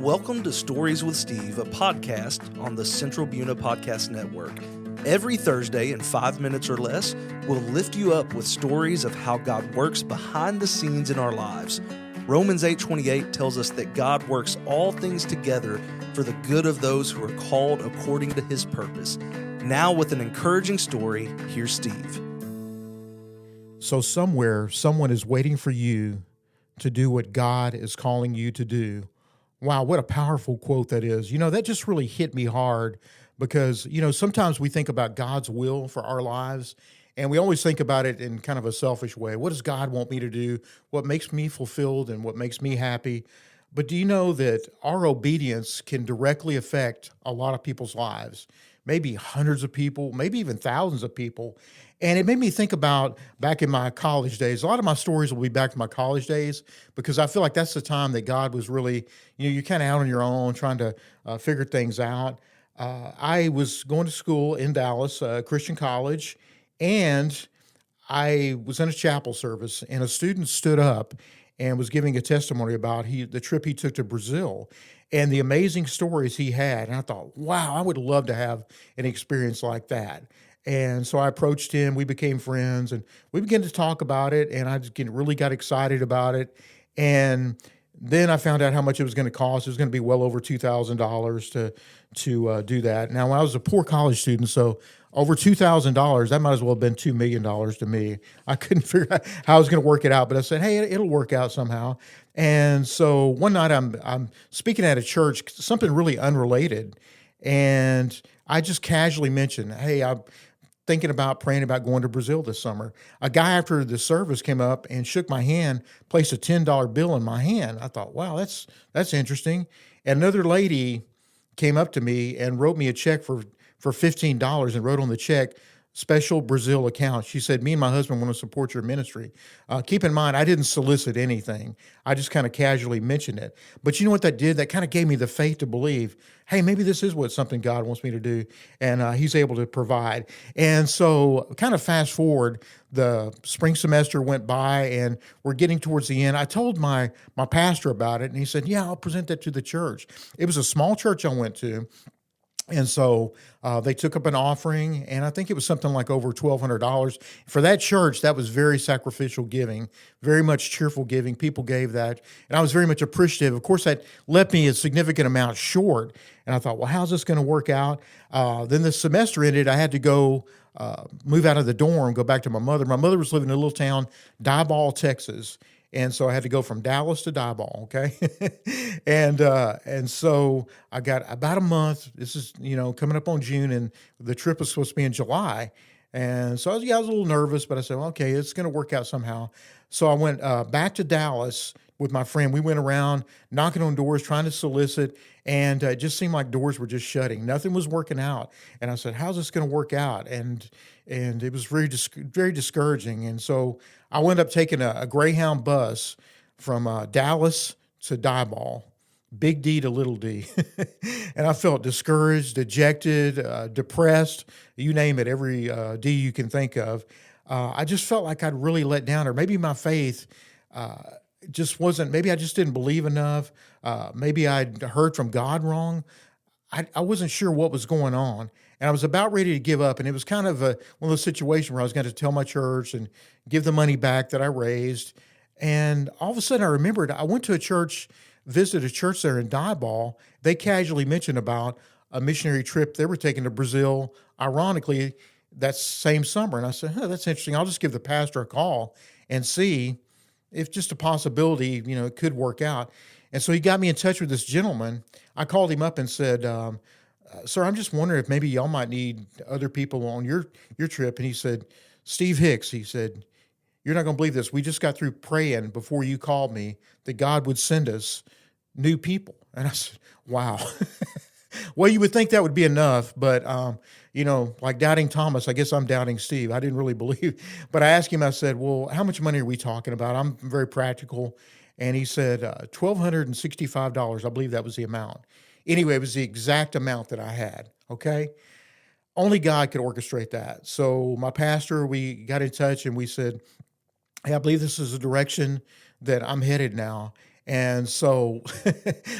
Welcome to Stories with Steve, a podcast on the Central Buna Podcast Network. Every Thursday in 5 minutes or less, we'll lift you up with stories of how God works behind the scenes in our lives. Romans 8:28 tells us that God works all things together for the good of those who are called according to his purpose. Now with an encouraging story, here's Steve. So somewhere, someone is waiting for you to do what God is calling you to do. Wow, what a powerful quote that is. That just really hit me hard because, sometimes we think about God's will for our lives and we always think about it in kind of a selfish way. What does God want me to do? What makes me fulfilled and what makes me happy? But do you know that our obedience can directly affect a lot of people's lives? Maybe hundreds of people, maybe even thousands of people. And it made me think about back in my college days. A lot of my stories will be back to my college days because I feel like that's the time that God was really, you're kind of out on your own trying to figure things out. I was going to school in Dallas, Christian college, and I was in a chapel service, and a student stood up and was giving a testimony about the trip he took to Brazil and the amazing stories he had. And I thought, wow, I would love to have an experience like that. And so I approached him. We became friends, and we began to talk about it. And I just really got excited about it. And then I found out how much it was going to cost. It was going to be well over $2,000 to do that. Now, I was a poor college student, so over $2,000, that might as well have been $2 million to me. I couldn't figure out how I was going to work it out, but I said, hey, it'll work out somehow. And so one night I'm speaking at a church, something really unrelated, and I just casually mentioned, hey, I'm thinking about praying about going to Brazil this summer. A guy after the service came up and shook my hand, placed a $10 bill in my hand. I thought, wow, that's interesting. And another lady came up to me and wrote me a check for $15 and wrote on the check, special Brazil account. She said, me and my husband want to support your ministry. Keep in mind, I didn't solicit anything. I just kind of casually mentioned it. But you know what that did? That kind of gave me the faith to believe, hey, maybe this is something God wants me to do. And he's able to provide. And so kind of fast forward, the spring semester went by and we're getting towards the end. I told my pastor about it and he said, yeah, I'll present that to the church. It was a small church I went to. And so they took up an offering, and I think it was something like over $1,200. For that church, that was very sacrificial giving, very much cheerful giving. People gave that, and I was very much appreciative. Of course, that left me a significant amount short, and I thought, well, how's this going to work out? Then the semester ended. I had to go move out of the dorm, go back to my mother. My mother was living in a little town, Diboll, Texas. And so I had to go from Dallas to Diboll, okay? and so I got about a month. This is, coming up on June, and the trip was supposed to be in July. And so I was a little nervous, but I said, well, okay, it's going to work out somehow. So I went back to Dallas with my friend. We went around knocking on doors, trying to solicit, and it just seemed like doors were just shutting. Nothing was working out. And I said, how's this going to work out? And it was very discouraging. And so I wound up taking a Greyhound bus from Dallas to Diboll, big D to little d. And I felt discouraged, dejected, depressed, you name it, every D you can think of. I just felt like I'd really let down, or maybe my faith just wasn't, maybe I just didn't believe enough. Maybe I'd heard from God wrong. I wasn't sure what was going on. And I was about ready to give up. And it was kind of one of those situations where I was going to tell my church and give the money back that I raised. And all of a sudden I remembered I went to a church, visited a church there in Diboll. They casually mentioned about a missionary trip they were taking to Brazil, ironically, that same summer. And I said, that's interesting. I'll just give the pastor a call and see if just a possibility, it could work out. And so he got me in touch with this gentleman. I called him up and said, sir, I'm just wondering if maybe y'all might need other people on your trip. And he said, Steve Hicks, he said, you're not going to believe this. We just got through praying before you called me that God would send us new people. And I said, wow. Well, you would think that would be enough, but, like doubting Thomas, I guess I'm doubting Steve. I didn't really believe. But I asked him, I said, well, how much money are we talking about? I'm very practical. And he said, $1,265. I believe that was the amount. Anyway, it was the exact amount that I had, okay? Only God could orchestrate that. So my pastor, we got in touch and we said, hey, I believe this is the direction that I'm headed now. And so,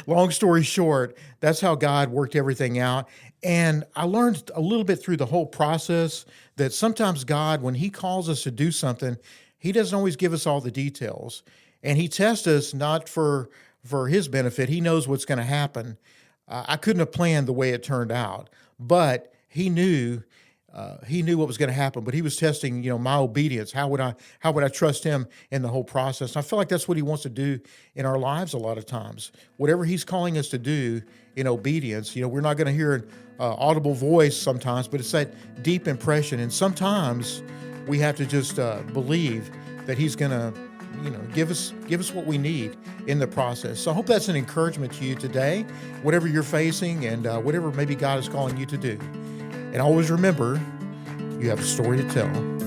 long story short, that's how God worked everything out. And I learned a little bit through the whole process that sometimes God, when He calls us to do something, He doesn't always give us all the details. And He tests us not for His benefit. He knows what's going to happen. I couldn't have planned the way it turned out, but he knew what was going to happen, but he was testing, my obedience. How would I trust him in the whole process? And I feel like that's what he wants to do in our lives a lot of times. Whatever he's calling us to do in obedience, we're not going to hear an audible voice sometimes, but it's that deep impression. And sometimes we have to just believe that he's going to, give us what we need in the process. So I hope that's an encouragement to you today, whatever you're facing and whatever maybe God is calling you to do. And always remember, you have a story to tell.